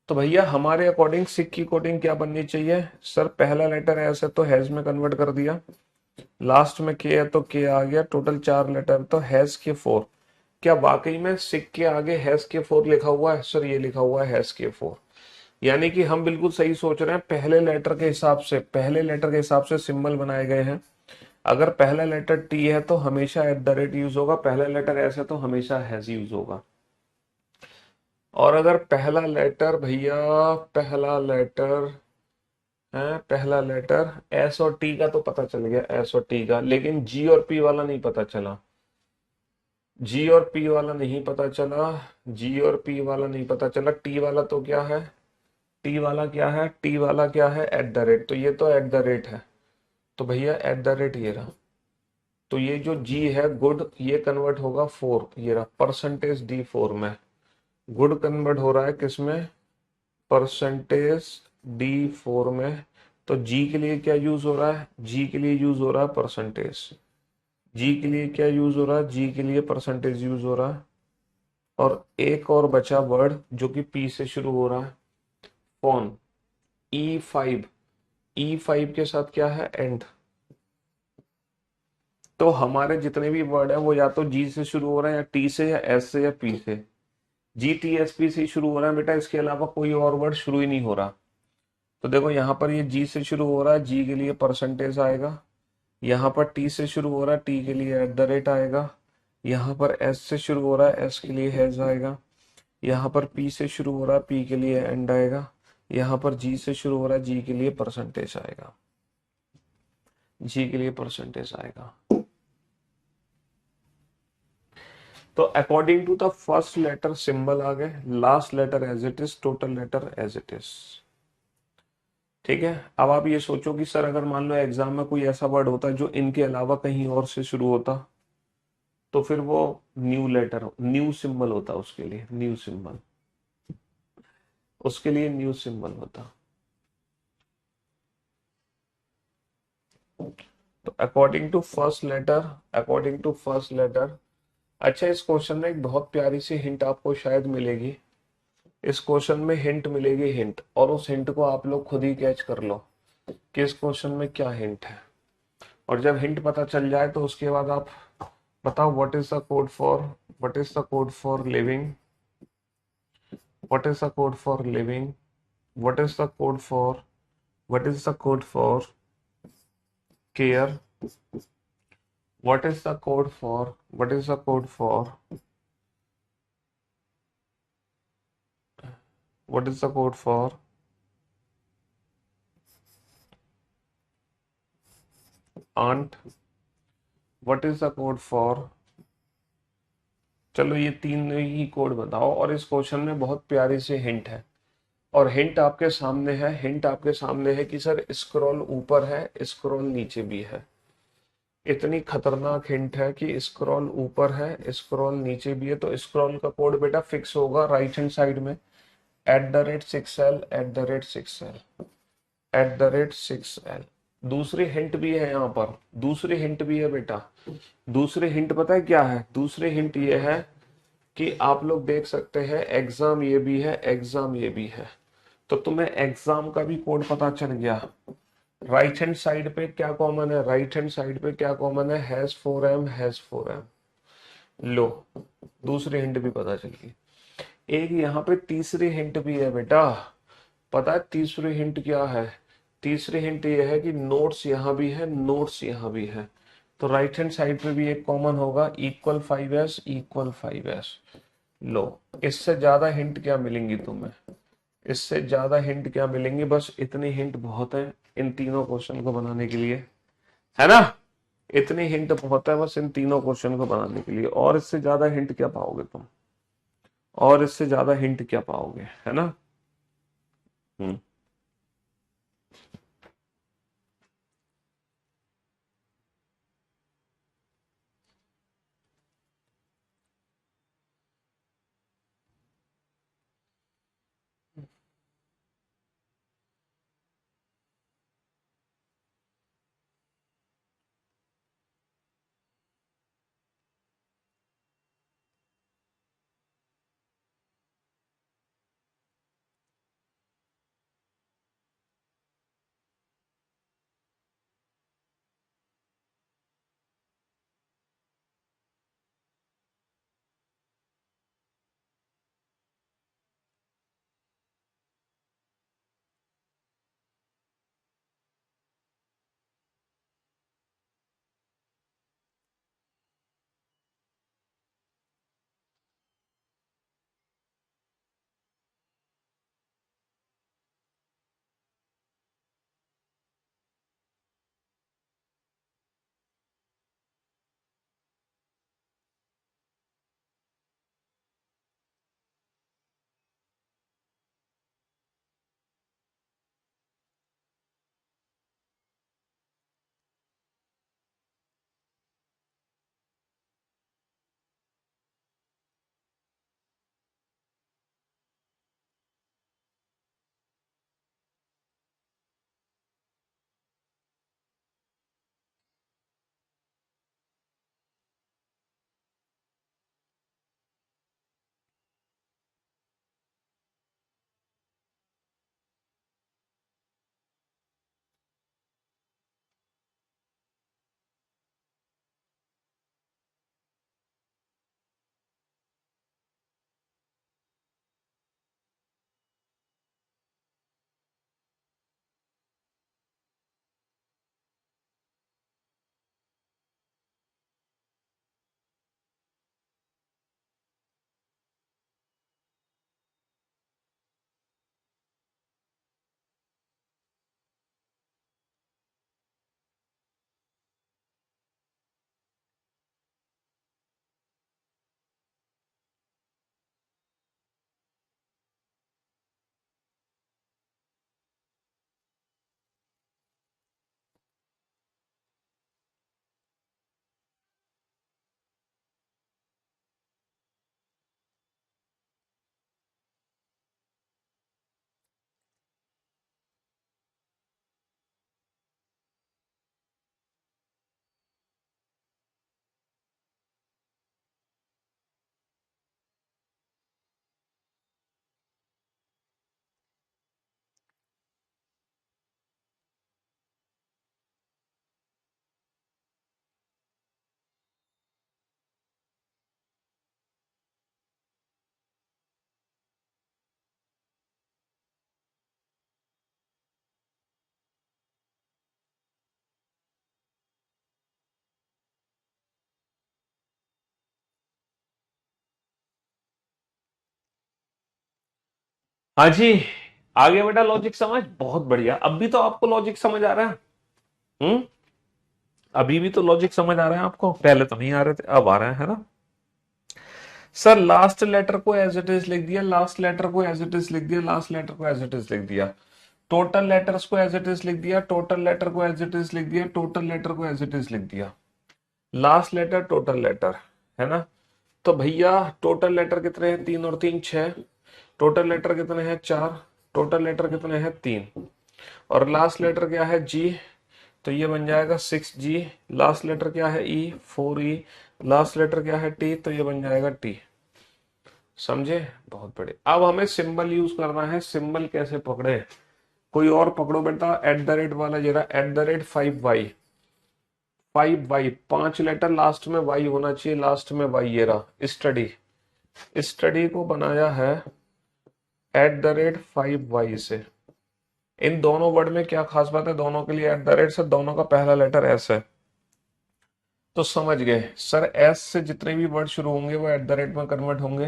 तो भैया हमारे अकॉर्डिंग सिख की कोडिंग क्या बननी चाहिए? सर पहला लेटर एस है तो हैज में कन्वर्ट कर दिया, लास्ट में के है तो के आ गया, टोटल 4 लेटर तो हैज के 4। क्या वाकई में सिख के आगे हैज के 4 लिखा हुआ है? सर ये लिखा हुआ है हैज के 4। यानी कि हम बिल्कुल सही सोच रहे हैं, पहले लेटर के हिसाब से, पहले लेटर के हिसाब से सिंबल बनाए गए हैं। अगर पहला लेटर टी है तो हमेशा एट द रेट यूज होगा, पहला लेटर एस है तो हमेशा हैज यूज होगा। और अगर पहला लेटर भैया, पहला लेटर है, पहला लेटर एस और टी का तो पता चल गया, एस और टी का, लेकिन जी और पी वाला नहीं पता चला, जी और पी वाला नहीं पता चला, जी और पी वाला नहीं पता चला। टी वाला तो क्या है, टी वाला क्या है, टी वाला क्या है एट द रेट, तो ये तो एट द रेट है, तो भैया एट द रेट ये रहा। तो ये जो जी है गुड, ये कन्वर्ट होगा 4, ये रहा परसेंटेज D4 में। गुड कन्वर्ट हो रहा है किसमें? परसेंटेज D4 में। तो जी के लिए क्या यूज हो रहा है? जी के लिए यूज हो रहा है परसेंटेज। जी के लिए क्या यूज हो रहा है? जी के लिए परसेंटेज यूज हो रहा है। और एक और बचा वर्ड जो कि पी से शुरू हो रहा है, फोन, E5। E5 के साथ क्या है? एंड। तो हमारे जितने भी वर्ड है वो या तो जी से शुरू हो रहे हैं, या टी से, या एस से, या पी से। GTSP से ही शुरू हो रहा है बेटा, इसके अलावा कोई और वर्ड शुरू ही नहीं हो रहा। तो देखो यहाँ पर ये जी से शुरू हो रहा है, जी के लिए परसेंटेज आएगा। यहाँ पर टी से शुरू हो रहा है, टी के लिए एट द रेट आएगा। यहाँ पर एस से शुरू हो रहा है, एस के लिए हैज आएगा। यहाँ पर पी से शुरू हो रहा है, पी के लिए एंड आएगा। यहाँ पर जी से शुरू हो रहा है, जी के लिए परसेंटेज आएगा, जी के लिए परसेंटेज आएगा। तो according to the first letter symbol आ गए, last letter as it is, total letter as it is. ठीक है, अब आप ये सोचो कि सर अगर मान लो एग्जाम में कोई ऐसा वर्ड होता है जो इनके अलावा कहीं और से शुरू होता, तो फिर वो न्यू लेटर, न्यू सिंबल होता, उसके लिए न्यू सिंबल, उसके लिए न्यू सिंबल होता। तो according to first letter, according to first letter. अच्छा इस क्वेश्चन में एक बहुत प्यारी सी हिंट आपको शायद मिलेगी। इस क्वेश्चन में हिंट मिलेगी, हिंट, और उस हिंट को आप लोग खुद ही कैच कर लो कि इस क्वेश्चन में क्या हिंट है। और जब हिंट पता चल जाए तो उसके बाद आप बताओ what is the code for, what is the code for living, what is the code for living, what is the code for, what is the code for care, what is the code for, what is the code for, what is the code for ant, what is the code for. चलो ये तीन ही code बताओ, और इस question में बहुत प्यारी सी hint है, और हिंट आपके सामने है, हिंट आपके सामने है कि सर स्क्रॉल ऊपर है, स्क्रॉल नीचे भी है। इतनी खतरनाक हिंट है कि स्क्रॉल ऊपर है, स्क्रॉल नीचे भी है। तो स्क्रॉल का कोड बेटा फिक्स होगा राइट हैंड साइड में, @6l, @6l, @6l। दूसरी हिंट भी है यहाँ पर, दूसरी हिंट भी है बेटा। दूसरी हिंट पता है क्या है? दूसरी हिंट ये है कि आप लोग देख सकते हैं एग्जाम ये भी है, एग्जाम ये भी है। तो तुम्हें एग्जाम का भी कोड पता चल गया। राइट हैंड साइड पे क्या कॉमन है? राइट हैंड साइड पे क्या कॉमन है? #4m, #4m। लो, दूसरी हिंट भी पता चल गई। एक यहाँ पे तीसरी हिंट भी है बेटा। पता है तीसरी हिंट क्या है? तीसरी हिंट ये है कि नोट्स यहाँ भी है, नोट्स यहाँ भी है। तो राइट हैंड साइड पे भी एक कॉमन होगा, =5s, =5s। लो, इससे ज्यादा हिंट क्या मिलेंगी तुम्हें? इससे ज्यादा हिंट क्या मिलेंगी? बस इतनी हिंट बहुत है इन तीनों क्वेश्चन को बनाने के लिए, है ना? इतनी हिंट बहुत है बस इन तीनों क्वेश्चन को बनाने के लिए। और इससे ज्यादा हिंट क्या पाओगे तुम? और इससे ज्यादा हिंट क्या पाओगे, है ना? हम्म। हाँ जी, आगे बेटा लॉजिक समझ, बहुत बढ़िया। अब भी तो आपको लॉजिक समझ आ रहा है? हम्म, अभी भी तो लॉजिक समझ आ रहा है आपको? पहले तो नहीं आ रहे थे, अब आ रहे हैं, है ना? सर लास्ट लेटर को एज इट इज लिख दिया, लास्ट लेटर को एज इट इज लिख दिया, लास्ट लेटर को एज इट इज लिख दिया, टोटल लेटर्स को एज इट इज लिख दिया, टोटल लेटर को एज इट इज लिख दिया, टोटल लेटर को एज इट इज लिख दिया, लास्ट लेटर टोटल लेटर, है ना? तो भैया टोटल लेटर कितने हैं? 3 और 3 6। टोटल लेटर कितने हैं? 4। टोटल लेटर कितने हैं? 3। और लास्ट लेटर क्या है? जी। तो ये बन जाएगा 6G। लास्ट लेटर क्या है? ई। 4E। लास्ट लेटर क्या है? टी। तो ये बन जाएगा टी। समझे? बहुत बड़े। अब हमें सिंबल यूज करना है। सिंबल कैसे पकड़े? कोई और पकड़ो बेटा, एट द रेट वाला जरा, at the rate 5Y। 5Y, 5 letter last में वाई होना चाहिए, लास्ट में वाई। ये रहा स्टडी। स्टडी को बनाया है एट द रेट 5Y से। इन दोनों वर्ड में क्या खास बात है? दोनों के लिए एट द रेट से, दोनों का पहला लेटर एस है। तो समझ गए सर, एस से जितने भी वर्ड शुरू होंगे वो एट द रेट में कन्वर्ट होंगे,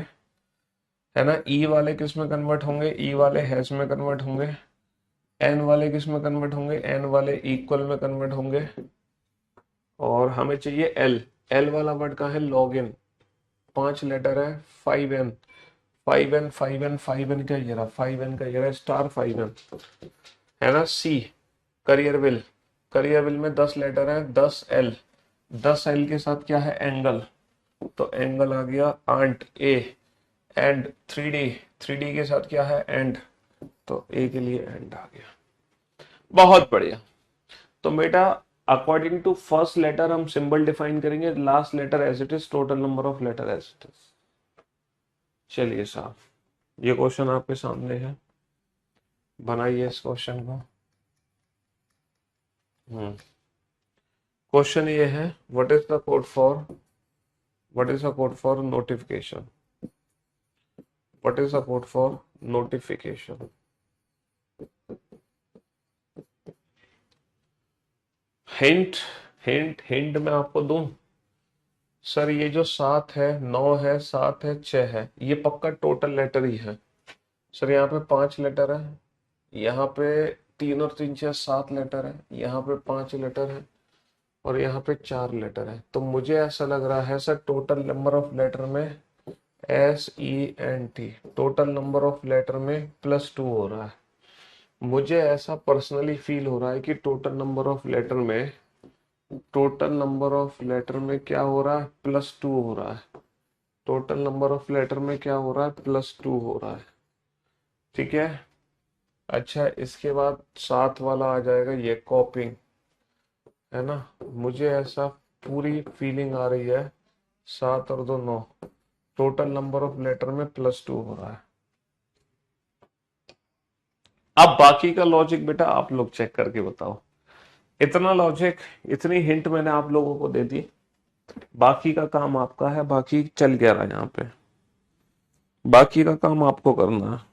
है ना? ई वाले किस में कन्वर्ट होंगे? ई वाले हैश में कन्वर्ट होंगे। एन वाले किस में कन्वर्ट होंगे? एन वाले इक्वल में कन्वर्ट होंगे। और हमें चाहिए एल। एल वाला वर्ड कहाँ है? Log in. 5 लेटर है। 5N। 5N, 5N, 5N का ये रहा, 5N का ये रहा, स्टार 5N, है ना? सी, करियर विल। करियर विल में 10 लेटर है, 10L। 10L के साथ क्या है? एंगल। तो एंगल आ गया। Aunt, A. And 3D। 3D के साथ क्या है? एंड। तो ए के लिए एंड आ गया। बहुत बढ़िया। तो बेटा अकॉर्डिंग टू फर्स्ट लेटर हम सिंबल डिफाइन करेंगे, last letter as it is, total number of letter as it is. चलिए साहब, ये क्वेश्चन आपके सामने है, बनाइए इस क्वेश्चन को। क्वेश्चन ये है, what is the code for, what is the code for notification? What is the code for notification? Hint, hint, hint मैं आपको दूं? सर ये जो 7 है, 9 है, 7 है, 6 है, ये पक्का टोटल लेटर ही है। सर यहाँ पे 5 लेटर है, यहाँ पे 3 और 3 6 7 लेटर है, यहाँ पे 5 लेटर है, और यहाँ पे 4 लेटर है। तो मुझे ऐसा लग रहा है sir, total number of letter में SENT, total number of letter में +2 हो रहा है। मुझे ऐसा पर्सनली फील हो रहा है कि टोटल नंबर ऑफ लेटर में, टोटल नंबर ऑफ लेटर में क्या हो रहा है? +2 हो रहा है। टोटल नंबर ऑफ लेटर में क्या हो रहा है? +2 हो रहा है। ठीक है। अच्छा, इसके बाद साथ वाला आ जाएगा, ये कॉपिंग, है ना? मुझे ऐसा पूरी फीलिंग आ रही है, 7 और 2 9, टोटल नंबर ऑफ लेटर में +2 हो रहा है। अब बाकी का लॉजिक बेटा आप लोग चेक करके बताओ। इतना लॉजिक, इतनी हिंट मैंने आप लोगों को दे दी, बाकी का काम आपका है। बाकी चल गया रहा यहाँ पे, बाकी का काम आपको करना है।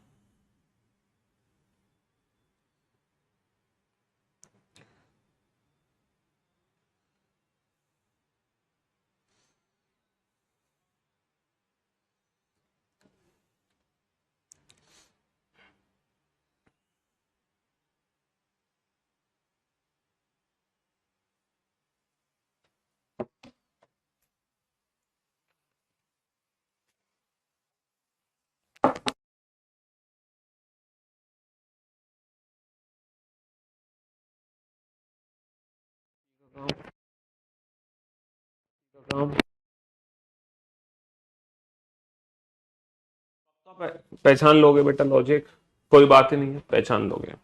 काम पहचान लोगे बेटा लॉजिक, कोई बात ही नहीं है, पहचान लोगे।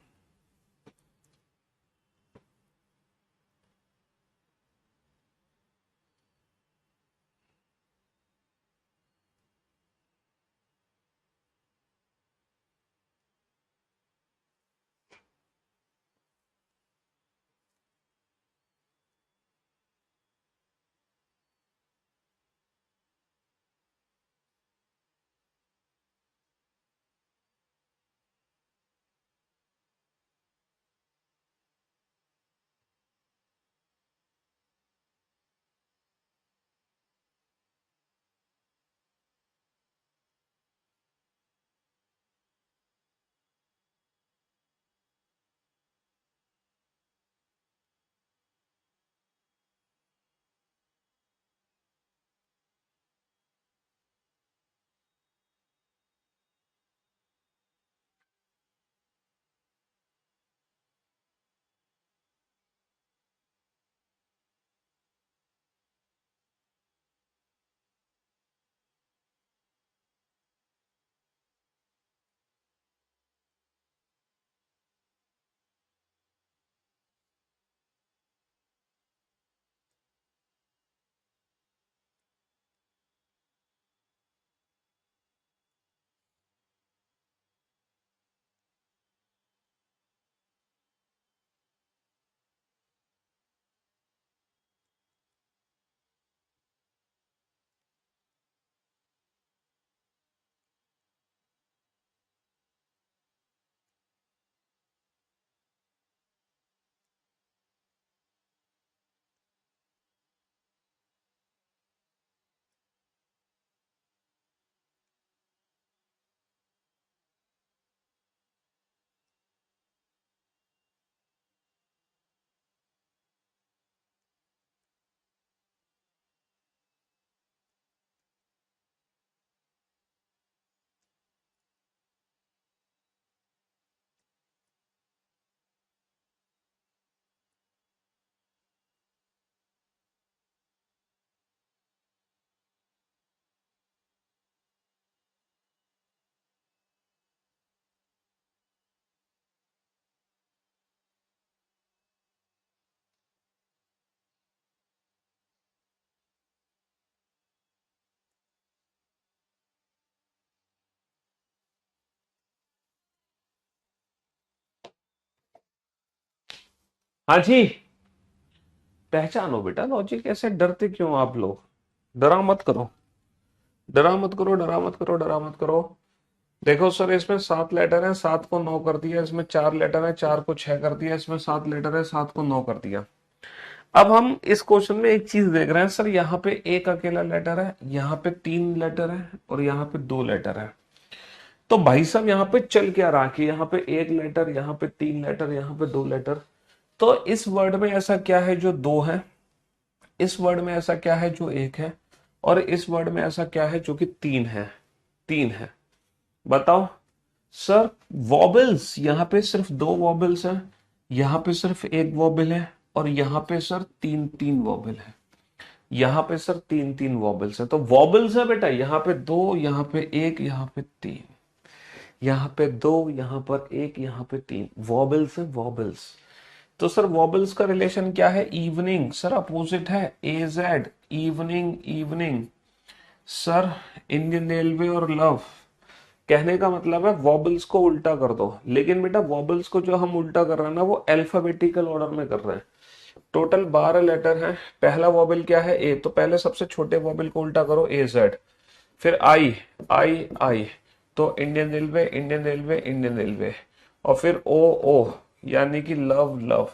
हाँ जी, पहचानो बेटा लॉजिक। ऐसे डरते क्यों आप लोग? डरा मत करो, डरा मत करो, डरा मत करो, डरा मत करो। देखो सर, इसमें 7 लेटर है, 7 को 9 कर दिया। इसमें 4 लेटर है, 4 को 6 कर दिया। इसमें 7 लेटर है, 7 को 9 कर दिया। अब हम इस क्वेश्चन में एक चीज देख रहे हैं सर, यहाँ पे एक अकेला लेटर है, यहाँ पे 3 लेटर है और यहाँ पे 2 लेटर है। तो भाई साहब यहाँ पे चल क्या रहा कि यहाँ पे 1 लेटर, यहाँ पे 3 लेटर, यहाँ पे 2 लेटर। तो इस वर्ड में ऐसा क्या है जो 2 है, इस वर्ड में ऐसा क्या है जो 1 है, और इस वर्ड में ऐसा क्या है जो कि 3 है? 3 है। बताओ सर। वॉबल्स यहाँ पे सिर्फ 2 वॉबल्स हैं, यहाँ पे सिर्फ 1 वॉबल है, और यहाँ पे सर 3 3 वॉबल है। यहाँ पे सर 3 3 वॉबल्स है। तो वॉबल्स है बेटा यहाँ पे 2, यहाँ पे 1, यहाँ पे 3, यहाँ पे 2, यहाँ पर 1, यहाँ पे 3 वॉबल्स है, वॉबल्स। तो सर वॉबल्स का रिलेशन क्या है? इवनिंग सर, अपोजिट है एजेड, evening evening. Sir Indian railway और लव, कहने का मतलब है वॉबल्स को उल्टा कर दो। लेकिन बेटा वॉबल्स को जो हम उल्टा कर रहे हैं ना, वो अल्फाबेटिकल ऑर्डर में कर रहे हैं। टोटल 12 लेटर हैं। पहला वॉबल क्या है? ए। तो पहले सबसे छोटे वॉबल को उल्टा करो, ए जेड। फिर आई, आई आई, तो Indian railway, Indian railway, Indian railway. और फिर ओ, ओ यानी कि लव, लव।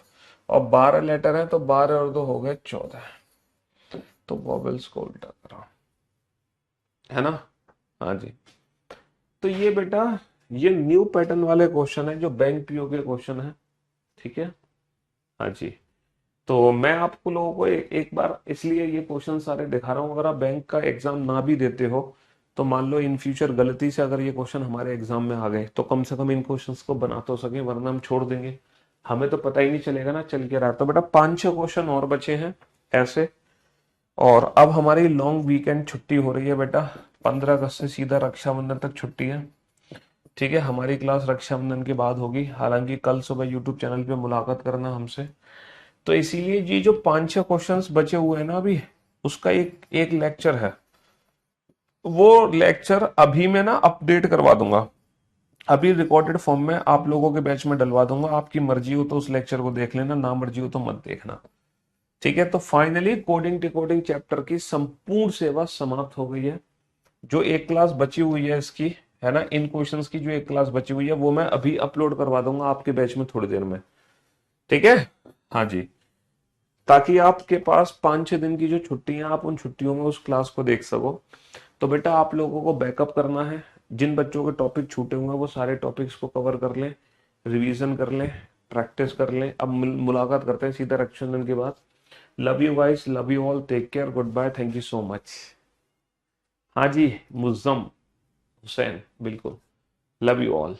और 12 लेटर हैं, तो 12 और 2 हो गए 14। तो वॉबल्स को उल्टा करो, है ना? हाँ जी। तो ये बेटा, ये न्यू पैटर्न वाले क्वेश्चन है जो बैंक पीओ के क्वेश्चन है। ठीक है। हाँ जी। तो मैं आपको लोगों को एक बार इसलिए ये क्वेश्चन सारे दिखा रहा हूँ। अगर आप बैंक का एग्जाम ना भी देते हो, तो मान लो इन फ्यूचर गलती से अगर ये क्वेश्चन हमारे एग्जाम में आ गए, तो कम से कम इन क्वेश्चंस को बना तो सके, वरना हम छोड़ देंगे। हमें तो पता ही नहीं चलेगा ना चल के रहा। तो बेटा 5-6 क्वेश्चन और बचे हैं ऐसे। और अब हमारी लॉन्ग वीकेंड छुट्टी हो रही है बेटा। 15 अगस्त से सीधा रक्षाबंधन तक छुट्टी है। ठीक है, हमारी क्लास रक्षाबंधन के बाद होगी। हालांकि कल सुबह यूट्यूब चैनल पे मुलाकात करना हमसे। तो इसीलिए ये जो 5-6 क्वेश्चंस बचे हुए हैं ना अभी, उसका एक एक लेक्चर है। वो लेक्चर अभी मैं ना अपडेट करवा दूंगा, अभी रिकॉर्डेड फॉर्म में आप लोगों के बैच में डलवा दूंगा। आपकी मर्जी हो तो उस लेक्चर को देख लेना, ना मर्जी हो तो मत देखना। ठीक है। तो फाइनली कोडिंग डिकोडिंग चैप्टर की संपूर्ण सेवा समाप्त हो गई है। जो एक क्लास बची हुई है इसकी, है ना, इन क्वेश्चंस की जो एक क्लास बची हुई है, वो मैं अभी अपलोड करवा दूंगा आपके बैच में थोड़ी देर में। ठीक है। हाँ जी। ताकि आपके पास 5-6 दिन की जो छुट्टियां, आप उन छुट्टियों में उस क्लास को देख सको। तो बेटा आप लोगों को बैकअप करना है। जिन बच्चों के टॉपिक छूटे हुए हैं वो सारे टॉपिक्स को कवर कर लें, रिवीजन कर लें, प्रैक्टिस कर लें। अब मुलाकात करते हैं सीधा रक्षाबंधन के बाद। Love you guys, love you all, take care, good bye, thank you so much. हाँ जी, मुज्जम हुसैन, बिल्कुल। Love you all.